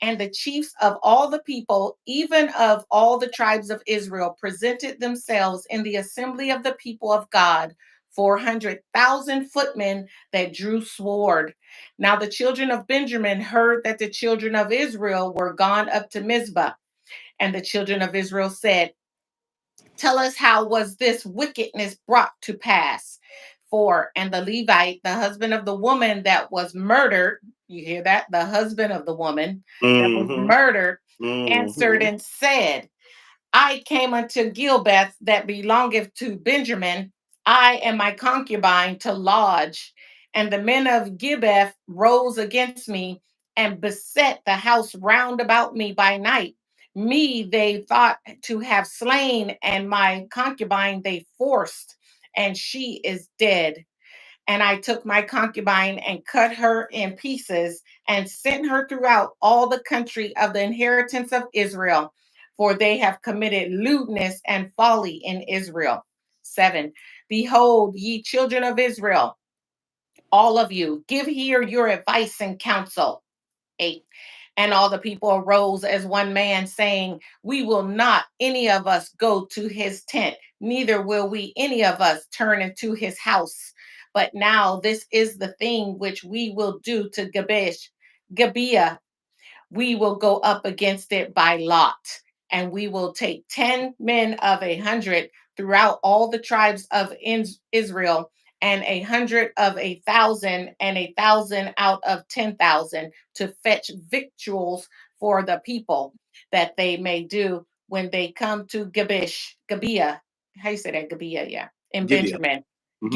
A: And the chiefs of all the people, even of all the tribes of Israel, presented themselves in the assembly of the people of God, 400,000 footmen that drew sword. Now the children of Benjamin heard that the children of Israel were gone up to Mizpah. And the children of Israel said, tell us, how was this wickedness brought to pass? For, and the Levite, the husband of the woman that was murdered, you hear that? The husband of the woman that was
B: Mhm.
A: murdered answered
B: Mhm.
A: and said, I came unto Gilbeth that belongeth to Benjamin, I and my concubine to lodge. And the men of Gibeah rose against me and beset the house round about me by night. Me they thought to have slain, and my concubine they forced, and she is dead. And I took my concubine and cut her in pieces and sent her throughout all the country of the inheritance of Israel, for they have committed lewdness and folly in Israel. 7. Behold, ye children of Israel, all of you, give here your advice and counsel. 8. And all the people arose as one man, saying, we will not any of us go to his tent, neither will we any of us turn into his house. But now this is the thing which we will do to Gibeah, we will go up against it by lot, and we will take 10 men of 100 throughout all the tribes of Israel, and 100 of 1,000, and 1,000 out of 10,000, to fetch victuals for the people, that they may do when they come to Gibeah. How you say that? Gibeah, yeah. In
B: Gibeah.
A: Benjamin.
B: Mhm.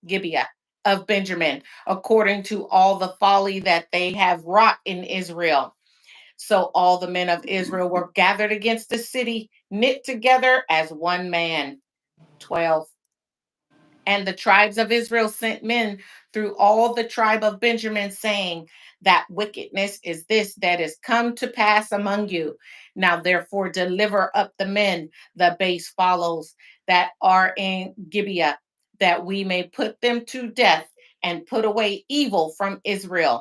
A: Gibeah of Benjamin, according to all the folly that they have wrought in Israel. So all the men of Israel were gathered against the city, knit together as one man. 12. And the tribes of Israel sent men through all the tribe of Benjamin, saying, that wickedness is this that is come to pass among you. Now therefore deliver up the men, the base follows, that are in Gibeah, that we may put them to death and put away evil from Israel.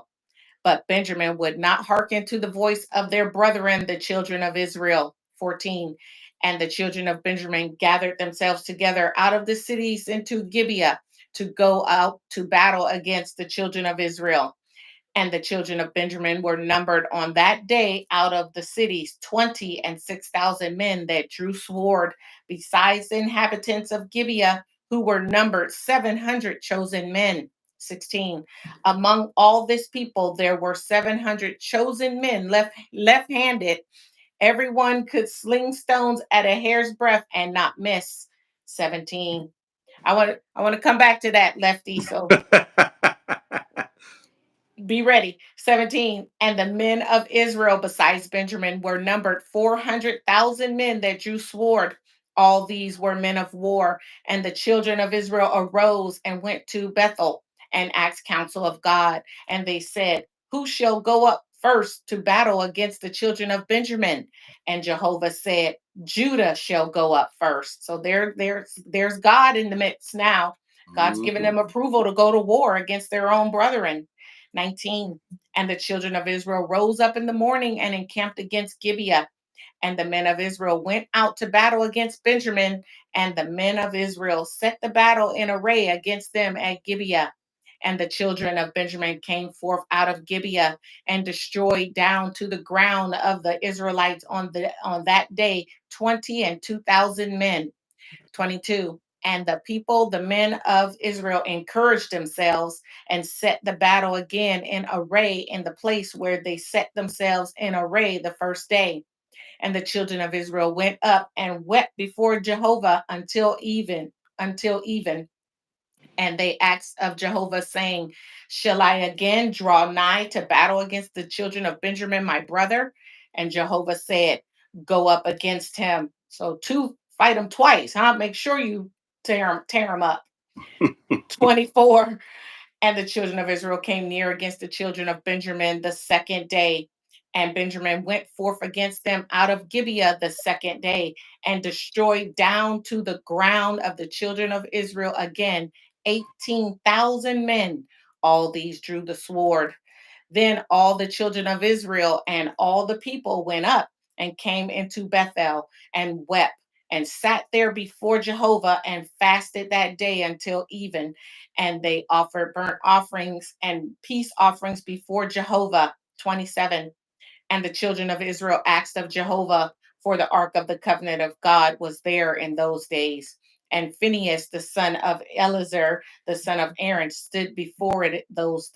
A: But Benjamin would not hearken to the voice of their brethren, the children of Israel. 14. And the children of Benjamin gathered themselves together out of the cities into Gibeah to go out to battle against the children of Israel. And the children of Benjamin were numbered on that day out of the cities 20,006 men that drew sword, besides the inhabitants of Gibeah, who were numbered 700 chosen men. 16. Among all this people, there were 700 chosen men left handed. Everyone could sling stones at a hair's breadth and not miss. 17. I want to come back to that, Lefty. So be ready. 17. And the men of Israel, besides Benjamin, were numbered 400,000 men that drew sword. All these were men of war. And the children of Israel arose and went to Bethel and asked counsel of God. And they said, who shall go up first to battle against the children of Benjamin? And Jehovah said, Judah shall go up first. So there's God in the midst now. God's given
B: Mhm.
A: them approval to go to war against their own brethren. 19. And the children of Israel rose up in the morning and encamped against Gibeah. And the men of Israel went out to battle against Benjamin. And the men of Israel set the battle in array against them at Gibeah. And the children of Benjamin came forth out of Gibeah and destroyed down to the ground of the Israelites on that day 20,002 men. 22. And the people, the men of Israel, encouraged themselves and set the battle again in array in the place where they set themselves in array the first day. And the children of Israel went up and wept before Jehovah until even. And they asked of Jehovah, saying, shall I again draw nigh to battle against the children of Benjamin, my brother? And Jehovah said, go up against him. So two fight him twice, huh? Make sure you tear him up. 24. And the children of Israel came near against the children of Benjamin the second day. And Benjamin went forth against them out of Gibeah the second day and destroyed down to the ground of the children of Israel again 18,000 men. All these drew the sword. Then all the children of Israel and all the people went up and came into Bethel and wept and sat there before Jehovah and fasted that day until even. And they offered burnt offerings and peace offerings before Jehovah. 27. And the children of Israel asked of Jehovah, for the ark of the covenant of God was there in those days. And Phinehas, the son of Eleazar, the son of Aaron, stood before it in those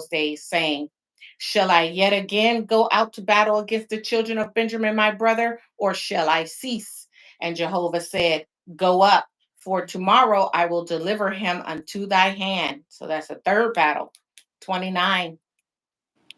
A: days, saying, shall I yet again go out to battle against the children of Benjamin, my brother, or shall I cease? And Jehovah said, go up, for tomorrow I will deliver him unto thy hand. So that's a third battle. 29.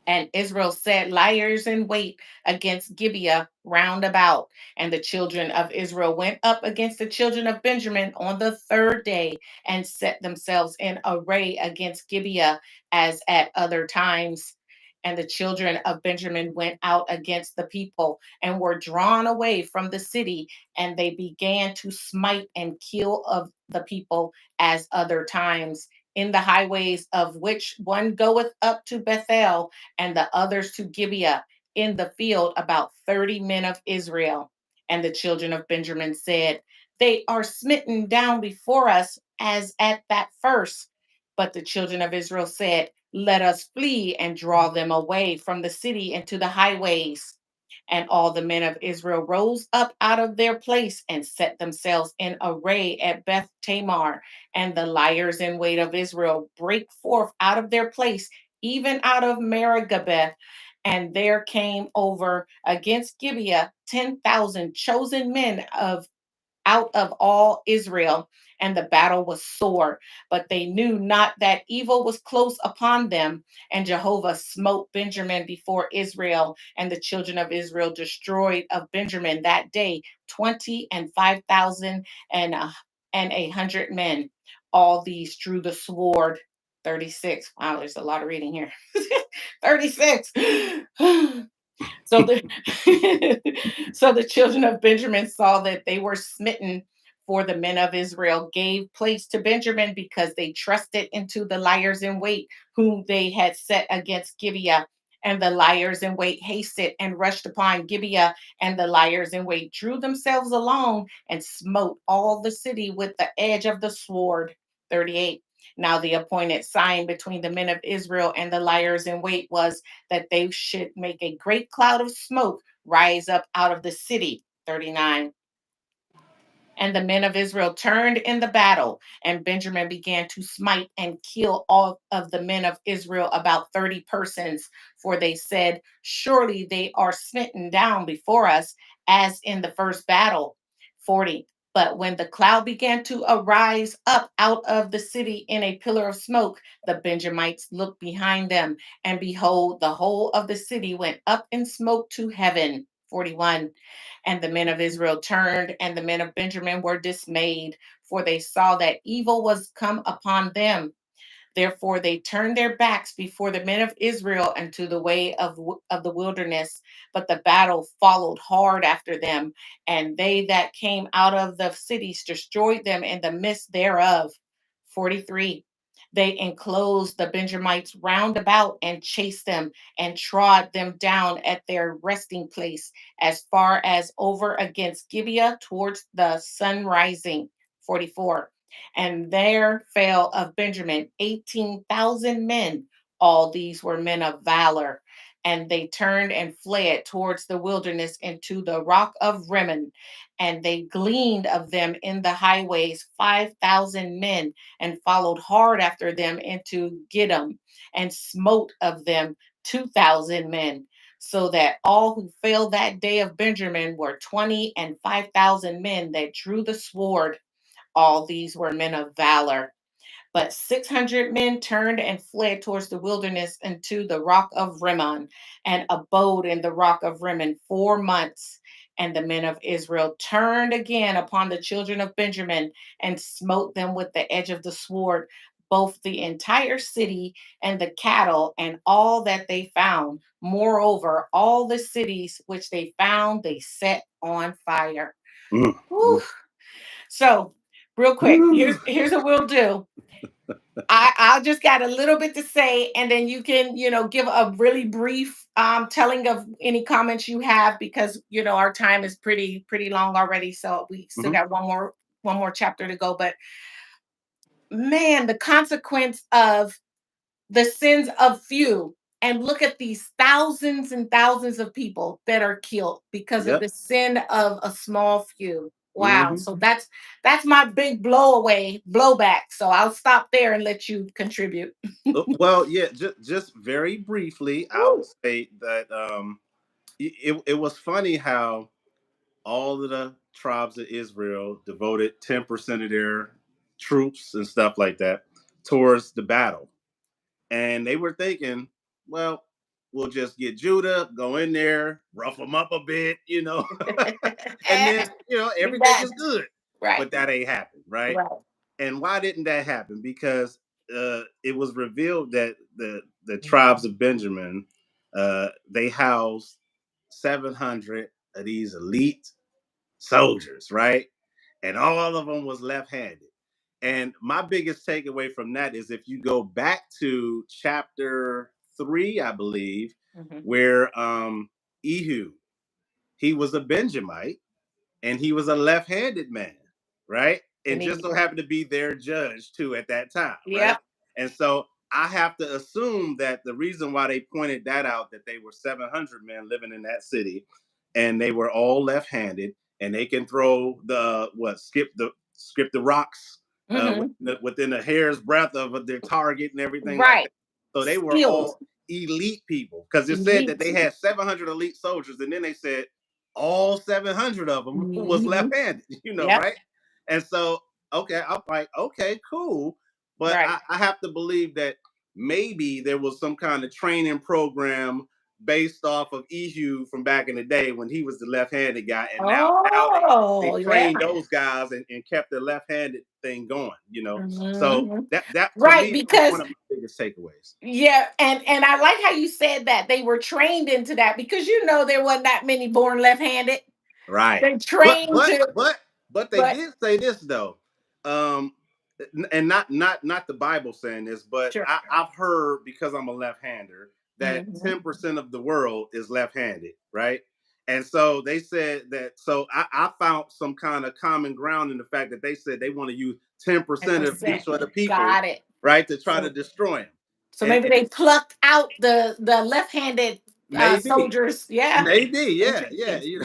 A: And Israel set liers in wait against Gibeah round about. And the children of Israel went up against the children of Benjamin on the third day and set themselves in array against Gibeah as at other times. And the children of Benjamin went out against the people and were drawn away from the city, and they began to smite and kill of the people as other times in the highways, of which one goeth up to Bethel and the others to Gibeah, in the field about 30 men of Israel. And the children of Benjamin said, they are smitten down before us as at that first. But the children of Israel said, let us flee and draw them away from the city into the highways. And all the men of Israel rose up out of their place and set themselves in array at Beth Tamar. And the liers in wait of Israel break forth out of their place, even out of Maragabeth. And there came over against Gibeah 10,000 chosen men of out of all Israel, and the battle was sore. But they knew not that evil was close upon them. And Jehovah smote Benjamin before Israel, and the children of Israel destroyed of Benjamin that day 20 and 5,000 and 100 men. All these drew the sword. 36. Wow, there's a lot of reading here. 36. So the so the children of Benjamin saw that they were smitten, for the men of Israel gave place to Benjamin because they trusted into the liars in wait whom they had set against Gibeah. And the liars in wait hasted and rushed upon Gibeah, and the liars in wait drew themselves along and smote all the city with the edge of the sword. 38. Now the appointed sign between the men of Israel and the liars in wait was that they should make a great cloud of smoke rise up out of the city. 39. And the men of Israel turned in the battle, and Benjamin began to smite and kill all of the men of Israel, about 30 persons. For they said, surely they are smitten down before us, as in the first battle. 40. But when the cloud began to arise up out of the city in a pillar of smoke, the Benjamites looked behind them, and behold, the whole of the city went up in smoke to heaven. 41. And the men of Israel turned, and the men of Benjamin were dismayed, for they saw that evil was come upon them. Therefore, they turned their backs before the men of Israel into the way of the wilderness. But the battle followed hard after them, and they that came out of the cities destroyed them in the midst thereof. 43. They enclosed the Benjamites round about and chased them and trod them down at their resting place as far as over against Gibeah towards the sun rising. 44. And there fell of Benjamin 18,000 men. All these were men of valor. And they turned and fled towards the wilderness into the rock of Rimmon. And they gleaned of them in the highways 5,000 men, and followed hard after them into Gidom, and smote of them 2,000 men. So that all who fell that day of Benjamin were 20 and 5,000 men that drew the sword. All these were men of valor. But 600 men turned and fled towards the wilderness into the rock of Rimmon, and abode in the rock of Rimmon 4 months. And the men of Israel turned again upon the children of Benjamin and smote them with the edge of the sword, both the entire city and the cattle and all that they found. Moreover, all the cities which they found, they set on fire.
B: Mm,
A: Whew. So, real quick,
B: mm.
A: here's what we'll do. I'll just got a little bit to say, and then you can, give a really brief telling of any comments you have, because our time is pretty long already. So we still
B: Mhm.
A: got one more chapter to go. But man, the consequence of the sins of few, and look at these thousands and thousands of people that are killed because of
B: Yep.
A: the sin of a small few. Wow.
B: Mhm.
A: So that's my big blowback. So I'll stop there and let you contribute.
B: Well, yeah, just very briefly, I will
A: Woo.
B: say that it was funny how all of the tribes of Israel devoted 10% of their troops and stuff like that towards the battle. And they were thinking, well, we'll just get Judah, go in there, rough them up a bit, and then,
A: Be
B: everything
A: back.
B: is good.
A: Right.
B: But that ain't happened, right?
A: Right.
B: And why didn't that happen? Because it was revealed that the tribes of Benjamin, they housed 700 of these elite soldiers, right? And all of them was left-handed. And my biggest takeaway from that is if you go back to chapter 3, I believe,
A: Mhm.
B: where Ehud, he was a Benjamite and he was a left-handed man, right? And
A: And
B: just
A: he,
B: so happened to be their judge too at that time, right?
A: yep.
B: And so I have to assume that the reason why they pointed that out, that they were 700 men living in that city, and they were all left-handed, and they can throw the what skip the rocks
A: Hmm.
B: within a hair's breadth of their target and everything like
A: Right.
B: that. So they were
A: Skills.
B: all elite people because it said that
A: Elite.
B: they had 700 elite soldiers, and then they said all 700 of them was
A: Mhm.
B: left-handed,
A: Yep.
B: right? And so, okay, I'm like, okay, cool. But
A: Right.
B: I have to believe that maybe there was some kind of training program based off of Ehud from back in the day when he was the left-handed guy, and now they
A: Oh, yeah.
B: trained those guys and kept the left-handed thing going. So
A: Mhm.
B: that to
A: Right,
B: me, that was
A: because
B: one of my biggest takeaways.
A: yeah, and I like how you said that they were trained into that, because there wasn't that many born left-handed.
B: Right.
A: They
B: But
A: trained
B: but
A: to,
B: but but they
A: but
B: did say this though. Um and not the Bible saying this, but
A: sure.
B: I've heard, because I'm a left-hander, that
A: Mhm.
B: 10% of the world is left-handed, right? And so they said that, so I found some kind of common ground in the fact that they said they want to use 10% of
A: 10%.
B: each of the people,
A: Got it.
B: right, to try to
A: So
B: destroy them.
A: so maybe
B: And
A: they plucked out the left-handed
B: maybe,
A: soldiers. Yeah.
B: maybe, yeah,
A: Interesting.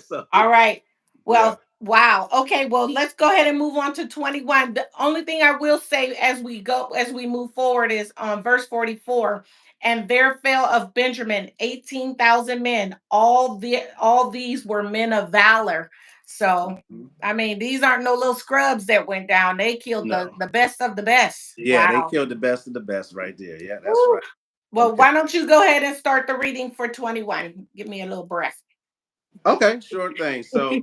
B: so
A: All right.
B: yeah.
A: Well, wow. Okay, well, let's go ahead and move on to 21. The only thing I will say as we move forward is on verse 44. And there fell of Benjamin 18,000 men. All these were men of valor. So,
B: Mhm.
A: I mean, these aren't no little scrubs that went down. They killed
B: No.
A: the best of the best.
B: Yeah, they
A: Wow.
B: killed the best of the best right there. Yeah, that's
A: Woo.
B: right.
A: Well,
B: Okay.
A: why don't you go ahead and start the reading for 21? Give me a little breath.
B: Okay, sure thing. So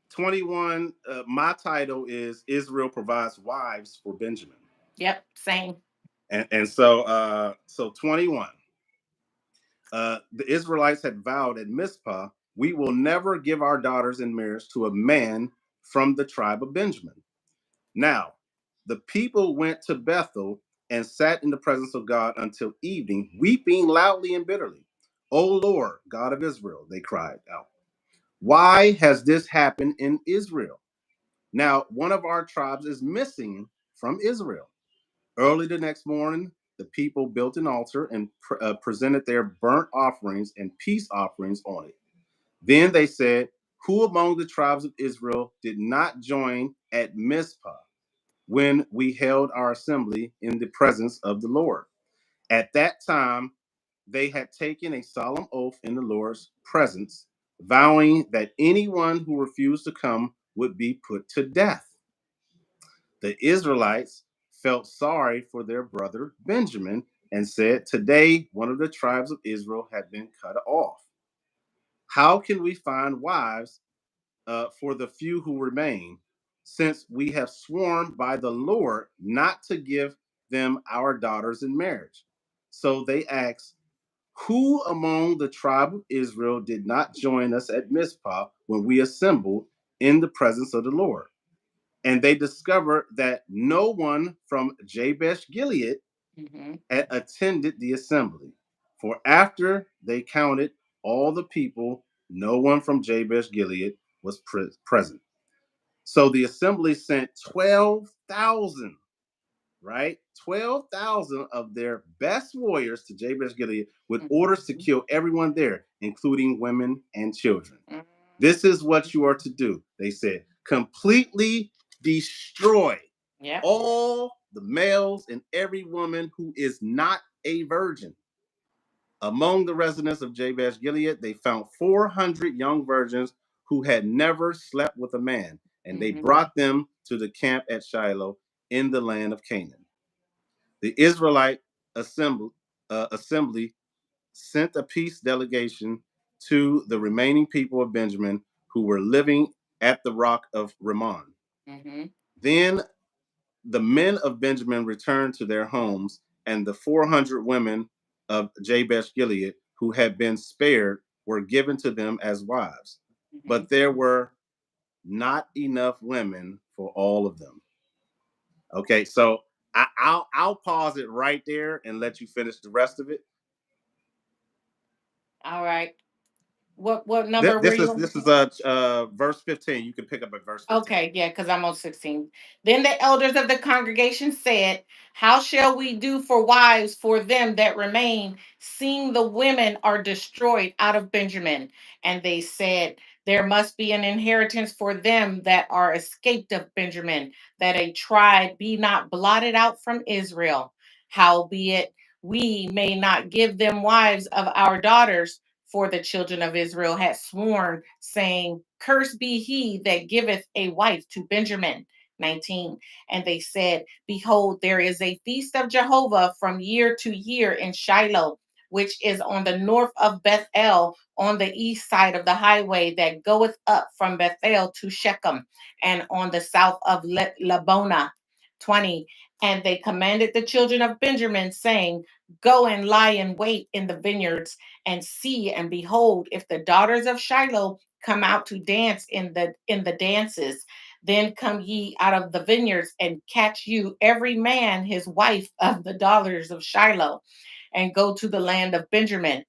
B: 21, my title is Israel provides wives for Benjamin.
A: Yep, same.
B: And so 21. The Israelites had vowed at Mizpah, we will never give our daughters in marriage to a man from the tribe of Benjamin. Now, the people went to Bethel and sat in the presence of God until evening, weeping loudly and bitterly. O Lord, God of Israel, they cried out. Why has this happened in Israel? Now, one of our tribes is missing from Israel. Early the next morning, the people built an altar and presented their burnt offerings and peace offerings on it. Then they said, who among the tribes of Israel did not join at Mizpah when we held our assembly in the presence of the Lord? At that time, they had taken a solemn oath in the Lord's presence, vowing that anyone who refused to come would be put to death. The Israelites felt sorry for their brother Benjamin and said, "Today, one of the tribes of Israel had been cut off. How can we find wives for the few who remain, since we have sworn by the Lord not to give them our daughters in marriage?" So they asked, "Who among the tribe of Israel did not join us at Mizpah when we assembled in the presence of the Lord?" And they discovered that no one from Jabesh Gilead had attended the assembly. For after they counted all the people, no one from Jabesh Gilead was present. So the assembly sent 12,000, right? 12,000 of their best warriors to Jabesh Gilead with orders to kill everyone there, including women and children. This is what you are to do, they said. Completely destroy all the males and every woman who is not a virgin. Among the residents of Jabesh Gilead, they found 400 young virgins who had never slept with a man, and they brought them to the camp at Shiloh in the land of Canaan. The Israelite assembly sent a peace delegation to the remaining people of Benjamin who were living at the rock of Rimmon. Then the men of Benjamin returned to their homes, and the 400 women of Jabesh Gilead who had been spared were given to them as wives. But there were not enough women for all of them. Okay, so I'll pause it right there and let you finish the rest of it.
A: All right. What number were
B: This
A: you
B: is
A: on?
B: this is verse 15. You can pick up at verse 15.
A: Okay, yeah, because I'm on 16. Then the elders of the congregation said, "How shall we do for wives for them that remain, seeing the women are destroyed out of Benjamin?" And they said, "There must be an inheritance for them that are escaped of Benjamin, that a tribe be not blotted out from Israel. Howbeit, we may not give them wives of our daughters, for the children of Israel had sworn, saying, Cursed be he that giveth a wife to Benjamin." 19. And they said, "Behold, there is a feast of Jehovah from year to year in Shiloh, which is on the north of Bethel, on the east side of the highway that goeth up from Bethel to Shechem, and on the south of Labonah." 20. And they commanded the children of Benjamin, saying, "Go and lie in wait in the vineyards, and see and behold, if the daughters of Shiloh come out to dance in the dances, then come ye out of the vineyards and catch you every man his wife of the daughters of Shiloh, and go to the land of Benjamin."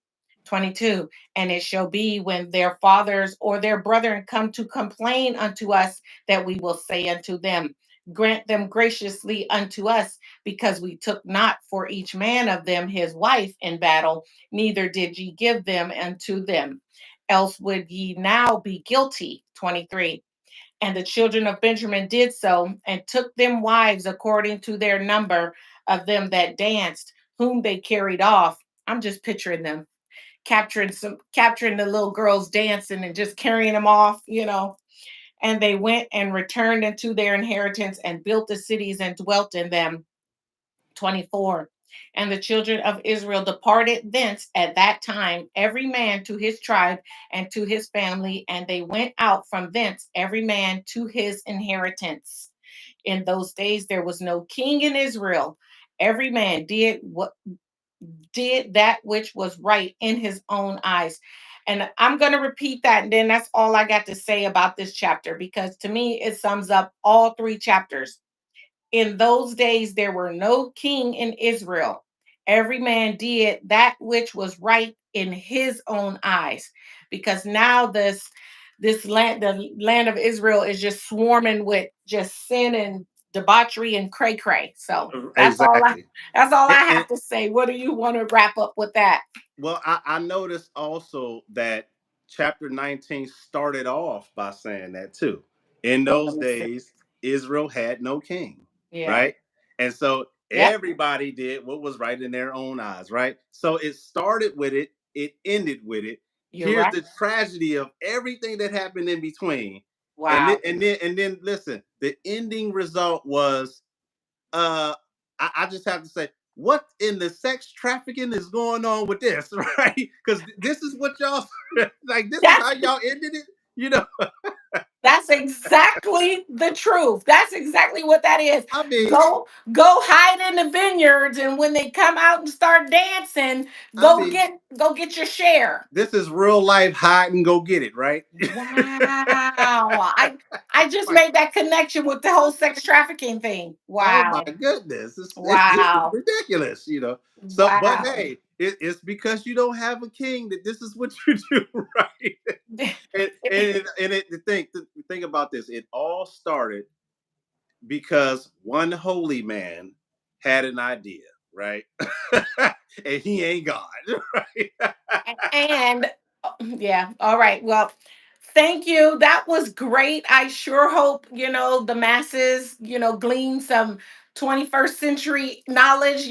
A: 22. And it shall be when their fathers or their brethren come to complain unto us, that we will say unto them, "Grant them graciously unto us, because we took not for each man of them his wife in battle, neither did ye give them unto them. Else would ye now be guilty." 23. And the children of Benjamin did so, and took them wives according to their number of them that danced, whom they carried off. I'm just picturing them capturing the little girls dancing and just carrying them off. And they went and returned into their inheritance and built the cities and dwelt in them. 24. And the children of Israel departed thence at that time, every man to his tribe and to his family, and they went out from thence, every man to his inheritance. In those days there was no king in Israel. Every man did that which was right in his own eyes. And I'm going to repeat that, and then that's all I got to say about this chapter, because to me it sums up all three chapters. In those days there were no king in Israel. Every man did that which was right in his own eyes. Because now this land, the land of Israel, is just swarming with just sin and debauchery and cray cray. So
B: Exactly.
A: that's all I
B: And
A: have to say. What do you want to wrap up with that?
B: well, I noticed also that chapter 19 started off by saying that too. In
A: Oh,
B: those
A: let me see.
B: days, Israel had no king,
A: Yeah.
B: right? And so
A: Yep.
B: everybody did what was right in their own eyes, right? So it started with it, it ended with it.
A: You're
B: Here's
A: right.
B: the tragedy of everything that happened in between.
A: Wow.
B: And then listen, the ending result was uh I just have to say, what in the sex trafficking is going on with this, right? Because this is what y'all like. This is
A: That's
B: how y'all ended it. You know,
A: that's exactly the truth. That's exactly what that is.
B: I mean,
A: Go hide in the vineyards, and when they come out and start dancing,
B: I mean,
A: go get your share.
B: this is real life. Hide and go get it, right?
A: Wow. I just
B: Like,
A: made that connection with the whole sex trafficking thing.
B: oh my
A: Wow.
B: goodness, it's
A: Wow.
B: ridiculous, you know. So, but
A: Wow.
B: hey, it's because you don't have a king that this is what you do, right? The thing about this, it all started because one holy man had an idea, right? And he ain't God, right?
A: And yeah, all right. Well, thank you. That was great. I sure hope, the masses, glean some 21st century knowledge,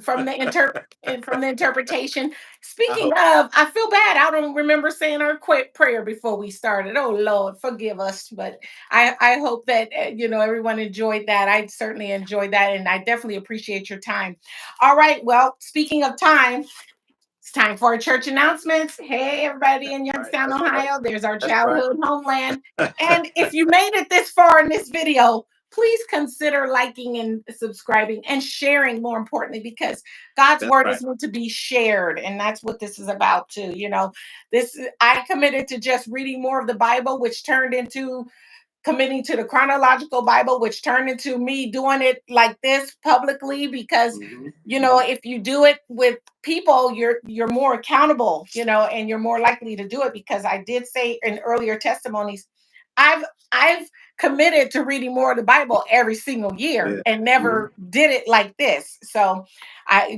A: from the interpretation.
B: I
A: Speaking
B: hope
A: of, I feel bad. I don't remember saying our quick prayer before we started. Oh Lord, forgive us. But I hope that everyone enjoyed that. I certainly enjoyed that, and I definitely appreciate your time. All right. Well, speaking of time, it's time for our church announcements. Hey, everybody in
B: right.
A: Youngstown,
B: That's right.
A: Ohio. There's our
B: That's right.
A: childhood homeland. And if you made it this far in this video, please consider liking and subscribing and sharing, more importantly, because God's
B: That's
A: word
B: right.
A: is meant to be shared. And that's what this is about, too. I committed to just reading more of the Bible, which turned into committing to the chronological Bible, which turned into me doing it like this publicly because
B: Mm-hmm.
A: if you do it with people, you're more accountable, and you're more likely to do it because I did say in earlier testimonies, I've I've committed to reading more of the Bible every single year
B: Yeah.
A: and
B: Mhm.
A: never did it like this. So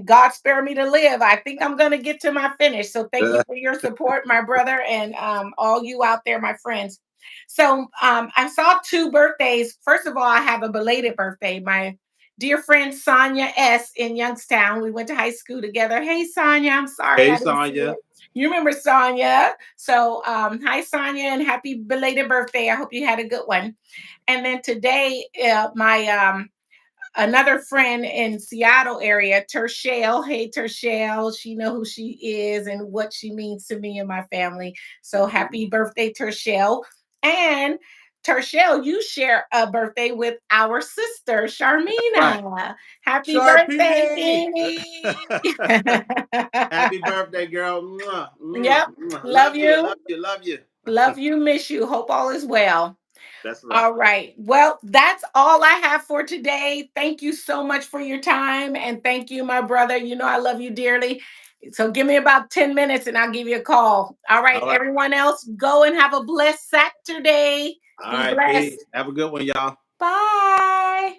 A: God spare me to live. I think I'm gonna get to my finish. So thank you for your support, my brother, and all you out there, my friends. So I saw two birthdays. First of all, I have a belated birthday. My dear friend Sonia S. in Youngstown. We went to high school together. Hey, Sonia, I'm sorry
B: Hey,
A: I didn't see
B: Sonya.
A: it. You remember Sonia. So hi, Sonia, and happy belated birthday. I hope you had a good one. And then today, my another friend in Seattle area, Tershale. Hey, Tershale. She know who she is and what she means to me and my family. So
B: Mhm.
A: happy birthday, Tershale. And Tershale, you share a birthday with our sister,
B: Right.
A: Sharmina. Happy birthday,
B: Sharpie.
A: Dini.
B: Happy birthday, girl. Mwah, mwah,
A: Yep.
B: mwah.
A: Love
B: Love you. Love
A: you.
B: you. Love you.
A: Love you. Miss you. Hope all is well.
B: That's right.
A: All right. Well, that's all I have for today. Thank you so much for your time. And thank you, my brother. You know, I love you dearly. So give me about 10 minutes and I'll give you a call. All right.
B: All right.
A: Everyone else, go and have a blessed Saturday.
B: All
A: Be
B: right. Peace.
A: blessed.
B: Have a good one, y'all.
A: Bye.